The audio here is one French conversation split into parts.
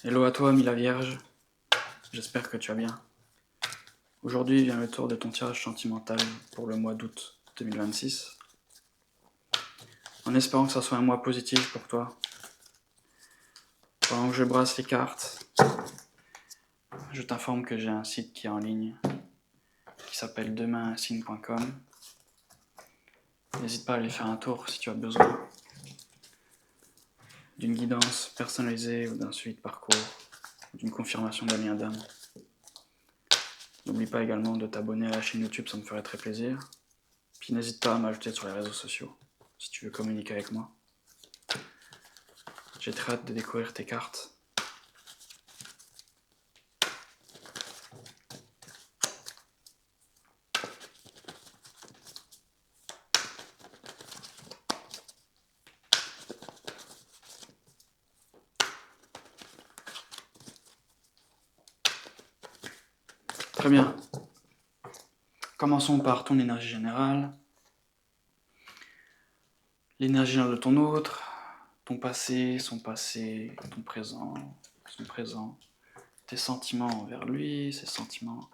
Hello à toi, Mila Vierge. J'espère que tu vas bien. Aujourd'hui vient le tour de ton tirage sentimental pour le mois d'août 2026. En espérant que ça soit un mois positif pour toi. Pendant que je brasse les cartes, je t'informe que j'ai un site qui est en ligne qui s'appelle demainsigne.com. N'hésite pas à aller faire un tour si tu as besoin d'une guidance personnalisée ou d'un suivi de parcours, d'une confirmation d'un lien d'âme. N'oublie pas également de t'abonner à la chaîne YouTube, ça me ferait très plaisir. Puis n'hésite pas à m'ajouter sur les réseaux sociaux si tu veux communiquer avec moi. J'ai très hâte de découvrir tes cartes. Très bien. Commençons par ton énergie générale. L'énergie de ton autre, ton passé, son passé, ton présent, son présent, tes sentiments envers lui, ses sentiments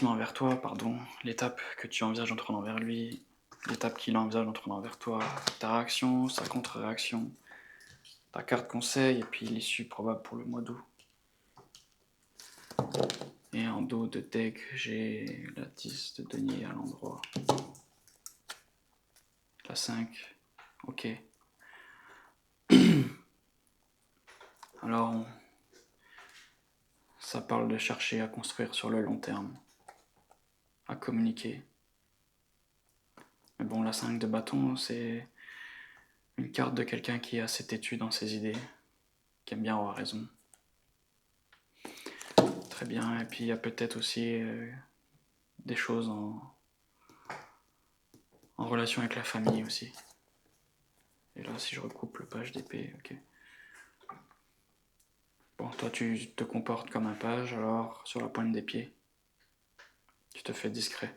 envers toi, pardon, l'étape que tu envisages d'en prendre envers lui, l'étape qu'il envisage d'en prendre envers toi, ta réaction, sa contre-réaction, ta carte conseil et puis l'issue probable pour le mois d'août. Et en dos de deck, j'ai la 10 de denier à l'endroit. La 5, ok. Alors, ça parle de chercher à construire sur le long terme, à communiquer. Mais bon, la 5 de bâton, c'est une carte de quelqu'un qui est assez têtu dans ses idées, qui aime bien avoir raison. Très bien, et puis il y a peut-être aussi des choses en relation avec la famille aussi. Et là, si je recoupe le page d'épée, ok. Bon, toi, tu te comportes comme un page, alors sur la pointe des pieds, tu te fais discret.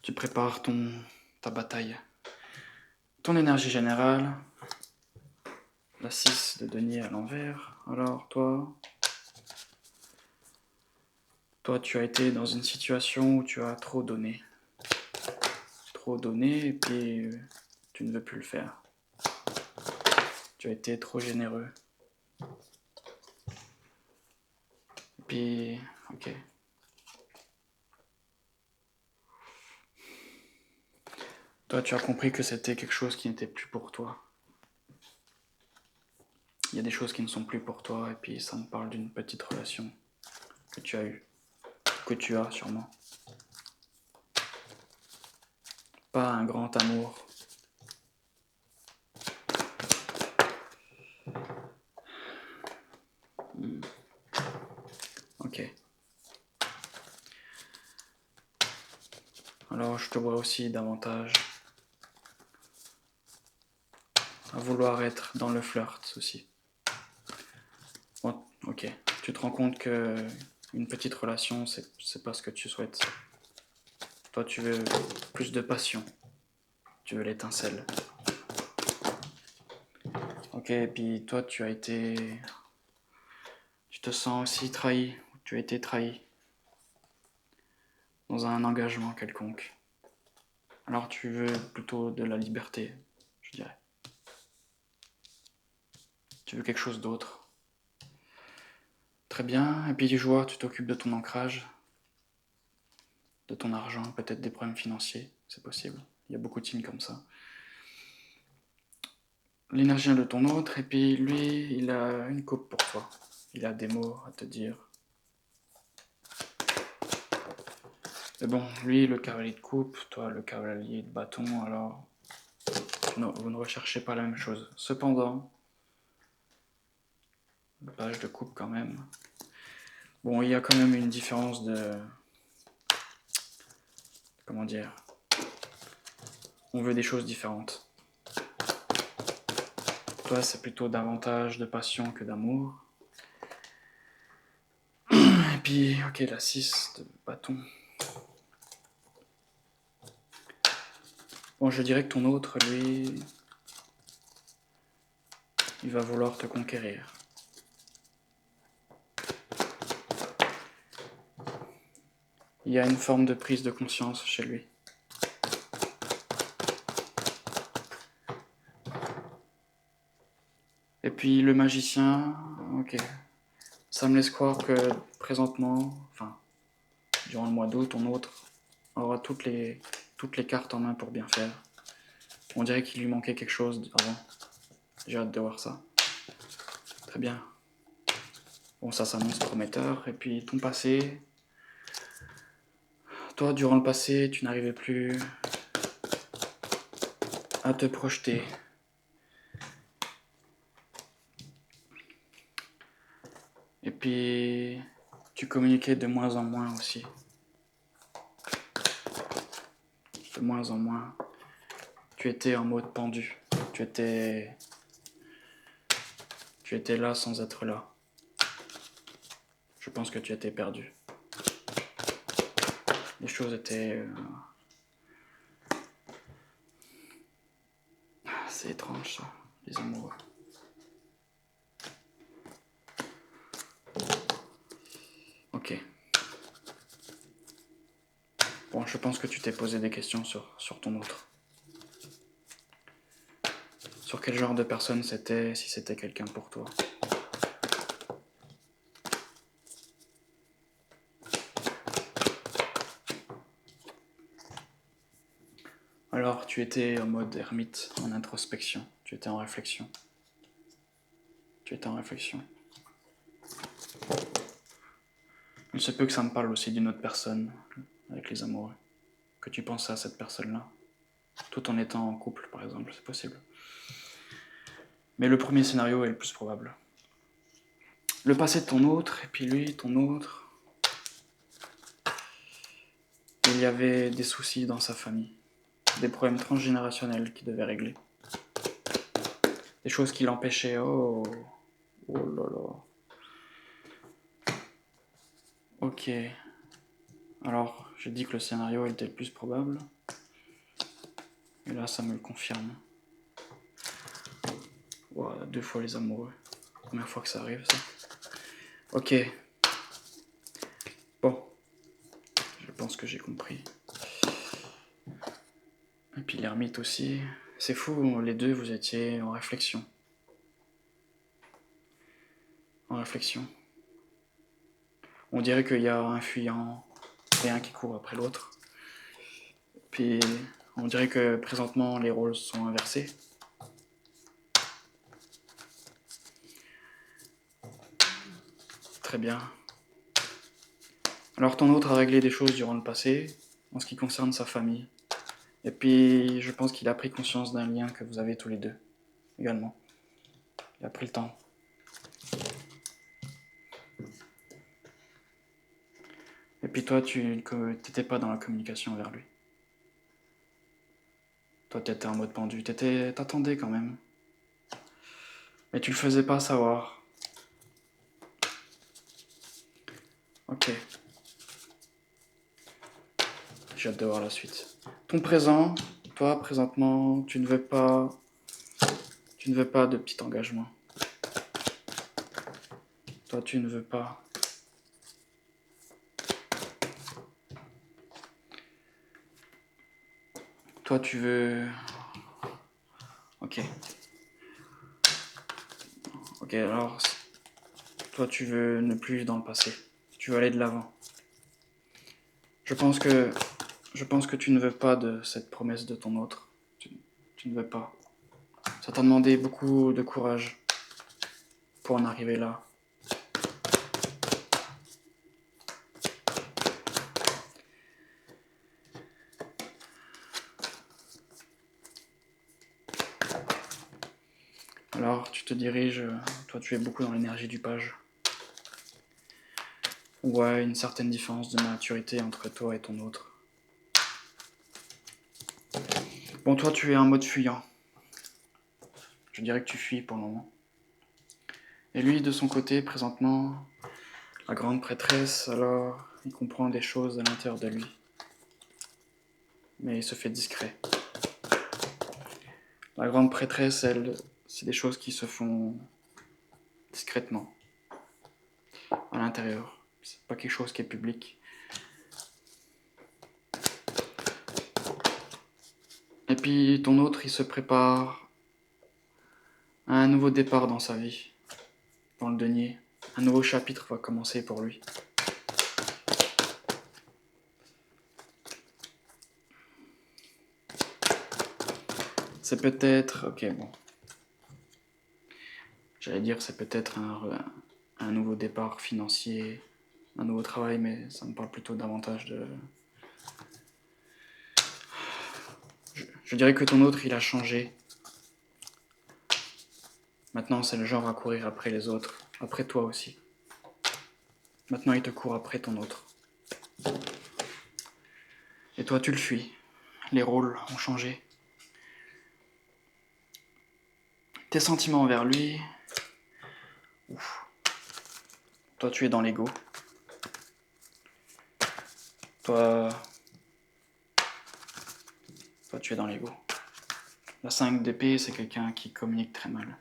Tu prépares ta bataille. Ton énergie générale, la 6 de denier à l'envers. Alors, toi, tu as été dans une situation où tu as trop donné. Trop donné, et puis tu ne veux plus le faire. Tu as été trop généreux. Et puis, ok. Toi, tu as compris que c'était quelque chose qui n'était plus pour toi. Il y a des choses qui ne sont plus pour toi, et puis ça me parle d'une petite relation que tu as eue, que tu as sûrement. Pas un grand amour. Ok. Alors je te vois aussi davantage à vouloir être dans le flirt aussi. Bon, ok. Tu te rends compte que une petite relation, c'est pas ce que tu souhaites. Toi, tu veux plus de passion. Tu veux l'étincelle. Ok, et puis toi, tu te sens aussi trahi. Tu as été trahi dans un engagement quelconque. Alors tu veux plutôt de la liberté, je dirais. Tu veux quelque chose d'autre. Très bien, et puis je vois, tu t'occupes de ton ancrage, de ton argent, peut-être des problèmes financiers, c'est possible. Il y a beaucoup de signes comme ça. L'énergie de ton autre, et puis lui, il a une coupe pour toi. Il a des mots à te dire. Mais bon, lui, le cavalier de coupe, toi, le cavalier de bâton, alors... Non, vous ne recherchez pas la même chose. Cependant, le page de coupe quand même. Bon, il y a quand même une différence de... Comment dire? On veut des choses différentes. Toi, c'est plutôt davantage de passion que d'amour. Et puis, ok, la 6 de bâton. Bon, je dirais que ton autre, lui... il va vouloir te conquérir. Il y a une forme de prise de conscience chez lui. Et puis le magicien, ok, ça me laisse croire que présentement, enfin, durant le mois d'août, ton autre aura toutes les cartes en main pour bien faire. On dirait qu'il lui manquait quelque chose avant. J'ai hâte de voir ça. Très bien. Bon, ça s'annonce prometteur. Et puis ton passé. Toi, durant le passé, tu n'arrivais plus à te projeter. Et puis, tu communiquais de moins en moins aussi. De moins en moins. Tu étais en mode pendu. Tu étais là sans être là. Je pense que tu étais perdu. Les choses étaient... C'est étrange ça, les amoureux. Ok. Bon, je pense que tu t'es posé des questions sur ton autre. Sur quel genre de personne c'était, si c'était quelqu'un pour toi. Alors, tu étais en mode ermite, en introspection. Tu étais en réflexion. Il se peut que ça me parle aussi d'une autre personne, avec les amoureux. Que tu penses à cette personne-là. Tout en étant en couple, par exemple, c'est possible. Mais le premier scénario est le plus probable. Le passé de ton autre, et puis lui, ton autre. Il y avait des soucis dans sa famille. Des problèmes transgénérationnels qu'il devait régler. Des choses qui l'empêchaient. Oh là là. Ok. Alors, j'ai dit que le scénario était le plus probable. Et là, ça me le confirme. Wow, 2 fois les amoureux. Première fois que ça arrive, ça. Ok. Bon. Je pense que j'ai compris. Et puis l'ermite aussi. C'est fou, les deux, vous étiez en réflexion. En réflexion. On dirait qu'il y a un fuyant et un qui court après l'autre. Puis on dirait que présentement les rôles sont inversés. Très bien. Alors ton autre a réglé des choses durant le passé, en ce qui concerne sa famille. Et puis je pense qu'il a pris conscience d'un lien que vous avez tous les deux, également. Il a pris le temps. Et puis toi, tu n'étais pas dans la communication vers lui. Toi, tu étais en mode pendu. T'attendais quand même. Mais tu le faisais pas savoir. Ok. J'ai hâte de voir la suite. Ton présent, toi, présentement, tu ne veux pas de petit engagement. Toi, tu ne veux pas. Toi, tu veux... Ok. Ok, alors... Toi, tu veux ne plus vivre dans le passé. Tu veux aller de l'avant. Je pense que tu ne veux pas de cette promesse de ton autre. Tu ne veux pas. Ça t'a demandé beaucoup de courage pour en arriver là. Alors, tu te diriges, toi tu es beaucoup dans l'énergie du page. On voit une certaine différence de maturité entre toi et ton autre. Bon, toi tu es en mode fuyant. Je dirais que tu fuis pour le moment. Et lui, de son côté, présentement, la grande prêtresse, alors, il comprend des choses à l'intérieur de lui. Mais il se fait discret. La grande prêtresse, elle, C'est des choses qui se font discrètement, à l'intérieur. C'est pas quelque chose qui est public. Et puis ton autre, il se prépare à un nouveau départ dans sa vie, dans le denier. Un nouveau chapitre va commencer pour lui. C'est peut-être... Ok, bon. J'allais dire c'est peut-être un nouveau départ financier, un nouveau travail, mais ça me parle plutôt davantage de... Je dirais que ton autre, il a changé. Maintenant, c'est le genre à courir après les autres, après toi aussi. Maintenant, il te court après ton autre. Et toi, tu le fuis. Les rôles ont changé. Tes sentiments envers lui... Ouf. Toi, tu es dans l'ego. Toi, tu es dans l'ego. La 5 d'épée, c'est quelqu'un qui communique très mal.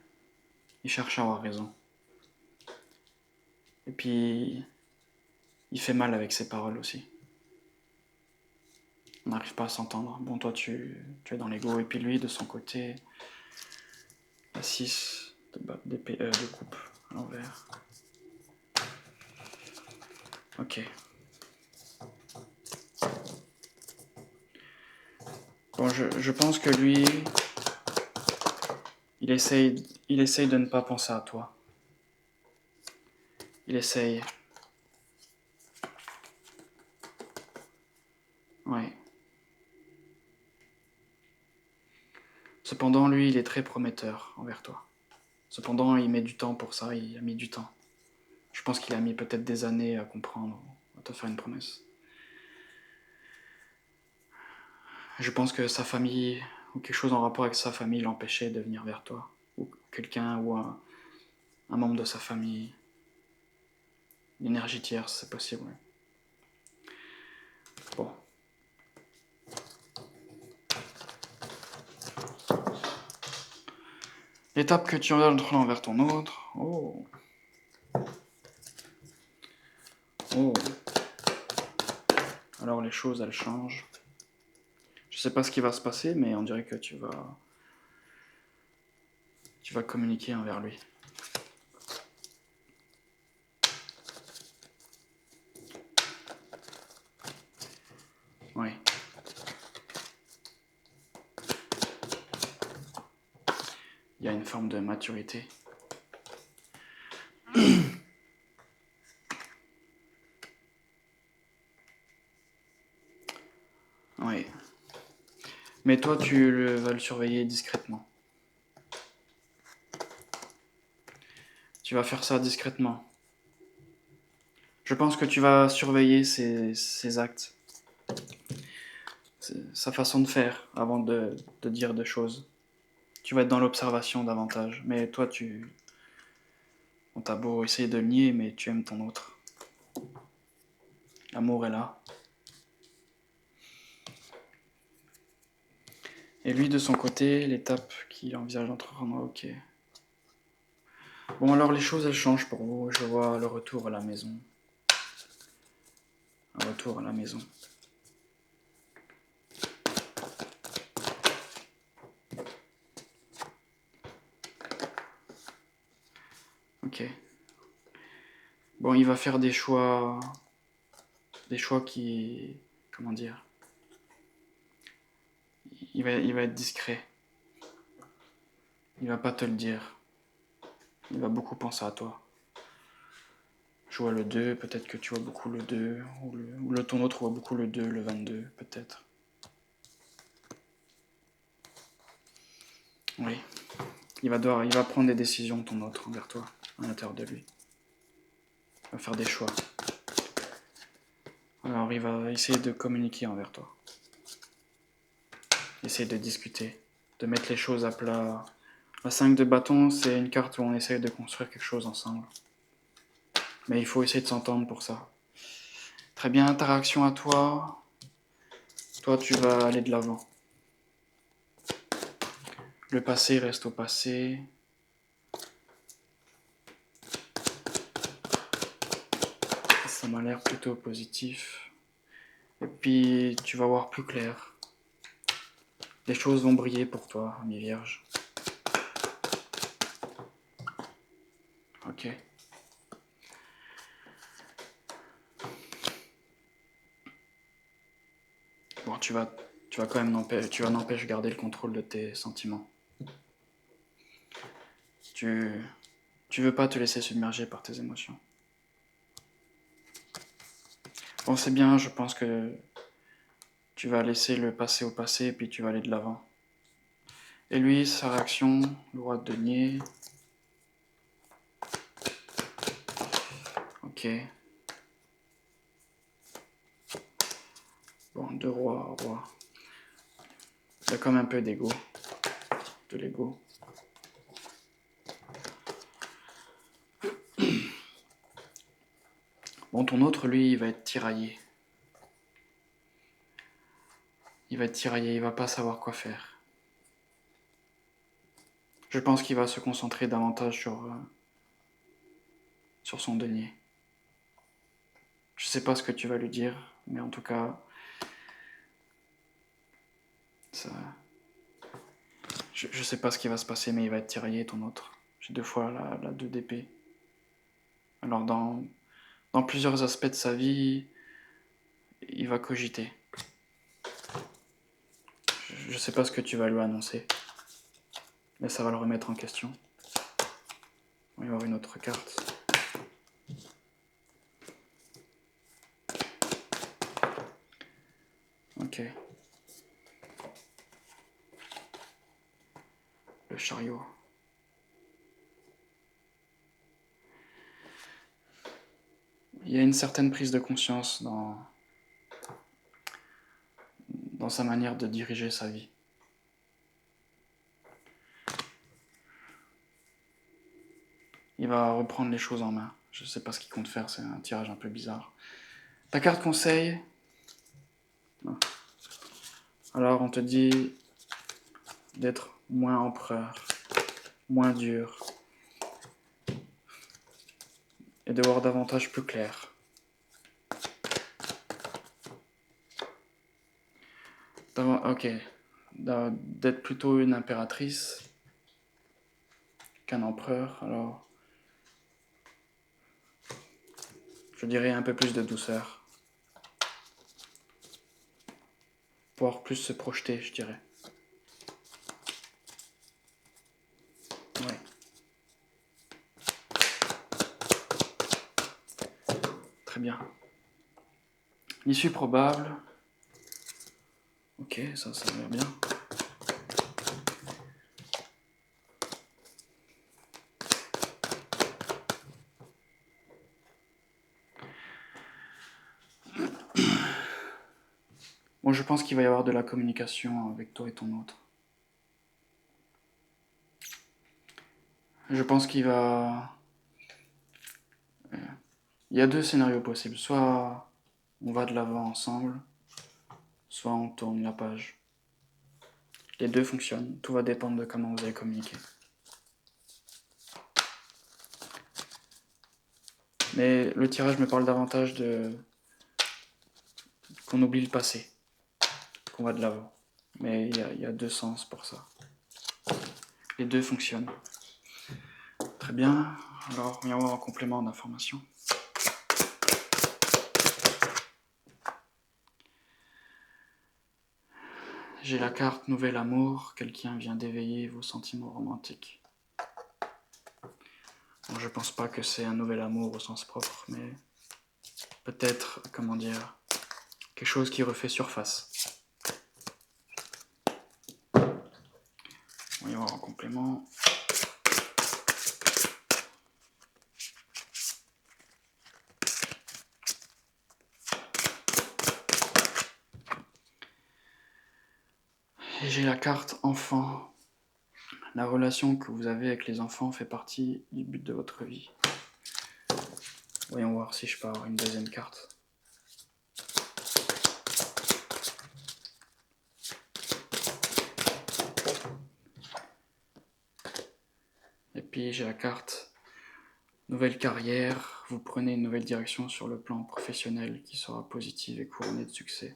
Il cherche à avoir raison. Et puis, il fait mal avec ses paroles aussi. On n'arrive pas à s'entendre. Bon, toi, tu es dans l'ego. Et puis lui, de son côté, la 6 de coupe à l'envers. Ok. Bon, je pense que lui, il essaye de ne pas penser à toi. Il essaye. Ouais. Cependant, lui, il est très prometteur envers toi. Cependant, il met du temps pour ça, il a mis du temps. Je pense qu'il a mis peut-être des années à comprendre, à te faire une promesse. Je pense que sa famille, ou quelque chose en rapport avec sa famille, l'empêchait de venir vers toi. Ou quelqu'un, ou un membre de sa famille. Une énergie tierce, c'est possible, ouais. Bon. L'étape que tu entres envers ton autre. Oh. Oh. Alors les choses, elles changent. Je sais pas ce qui va se passer, mais on dirait que tu vas communiquer envers lui. Oui. Il y a une forme de maturité. Oui. Mais toi, tu vas le surveiller discrètement. Tu vas faire ça discrètement. Je pense que tu vas surveiller ses actes, sa façon de faire avant de dire des choses. Tu vas être dans l'observation davantage. Mais toi, on t'a beau essayer de le nier, mais tu aimes ton autre. L'amour est là. Et lui, de son côté, l'étape qu'il envisage d'entreprendre, ok. Bon, alors les choses, elles changent pour vous. Je vois le retour à la maison. Un retour à la maison. Ok. Bon, il va faire des choix qui... Comment dire? Il va être discret. Il va pas te le dire. Il va beaucoup penser à toi. Je vois le 2, peut-être que tu vois beaucoup le 2, ou ton autre voit beaucoup le 2, le 22, peut-être. Oui. Il va prendre des décisions, ton autre, envers toi, à l'intérieur de lui. Il va faire des choix. Alors il va essayer de communiquer envers toi. Essayer de discuter, de mettre les choses à plat. La 5 de bâton, c'est une carte où on essaye de construire quelque chose ensemble. Mais il faut essayer de s'entendre pour ça. Très bien, ta réaction à toi. Toi, tu vas aller de l'avant. Le passé reste au passé. l'air plutôt positif. Et puis, tu vas voir plus clair. Les choses vont briller pour toi, mi Vierge. Ok. Bon, tu vas quand même n'empêche garder le contrôle de tes sentiments. Tu veux pas te laisser submerger par tes émotions. Bon, c'est bien, je pense que tu vas laisser le passé au passé et puis tu vas aller de l'avant. Et lui, sa réaction, le roi de denier. Ok. Bon, deux rois, roi. Il y a comme un peu d'ego, de l'ego. Bon, ton autre, lui, il va être tiraillé. Il va être tiraillé, il va pas savoir quoi faire. Je pense qu'il va se concentrer davantage sur son denier. Je sais pas ce que tu vas lui dire, mais en tout cas, ça... Je sais pas ce qui va se passer, mais il va être tiraillé, ton autre. J'ai 2 fois la 2 d'épée. Alors, dans plusieurs aspects de sa vie, il va cogiter. Je sais pas ce que tu vas lui annoncer, mais ça va le remettre en question. On va y avoir une autre carte. Ok. Le chariot. Il y a une certaine prise de conscience dans sa manière de diriger sa vie. Il va reprendre les choses en main. Je sais pas ce qu'il compte faire, c'est un tirage un peu bizarre. Ta carte conseil. Non. Alors on te dit d'être moins empereur, moins dur, et de voir davantage plus clair. Ok, d'être plutôt une impératrice qu'un empereur, alors je dirais un peu plus de douceur. Pouvoir plus se projeter, je dirais. Ouais. Très bien. L'issue probable. Ok, ça va bien. Bon, je pense qu'il va y avoir de la communication avec toi et ton autre. Je pense qu'il va... Il y a 2 scénarios possibles. Soit on va de l'avant ensemble, soit on tourne la page. Les 2 fonctionnent. Tout va dépendre de comment vous allez communiquer. Mais le tirage me parle davantage qu'on oublie le passé, qu'on va de l'avant. Mais il y a 2 sens pour ça. Les 2 fonctionnent. Très bien. Alors, on va y avoir un complément d'information. J'ai la carte Nouvel Amour. Quelqu'un vient d'éveiller vos sentiments romantiques. Bon, je pense pas que c'est un nouvel amour au sens propre, mais peut-être, comment dire, quelque chose qui refait surface. On va y avoir un complément. Et j'ai la carte Enfant. La relation que vous avez avec les enfants fait partie du but de votre vie. Voyons voir si je peux avoir une 2e carte. Et puis j'ai la carte Nouvelle carrière, vous prenez une nouvelle direction sur le plan professionnel qui sera positive et couronnée de succès.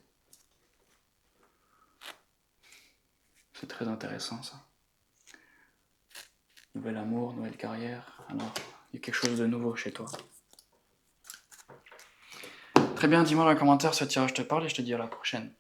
C'est très intéressant ça. Nouvel amour, nouvelle carrière, alors il y a quelque chose de nouveau chez toi. Très bien, dis-moi dans les commentaires si ce tirage te parle et je te dis à la prochaine.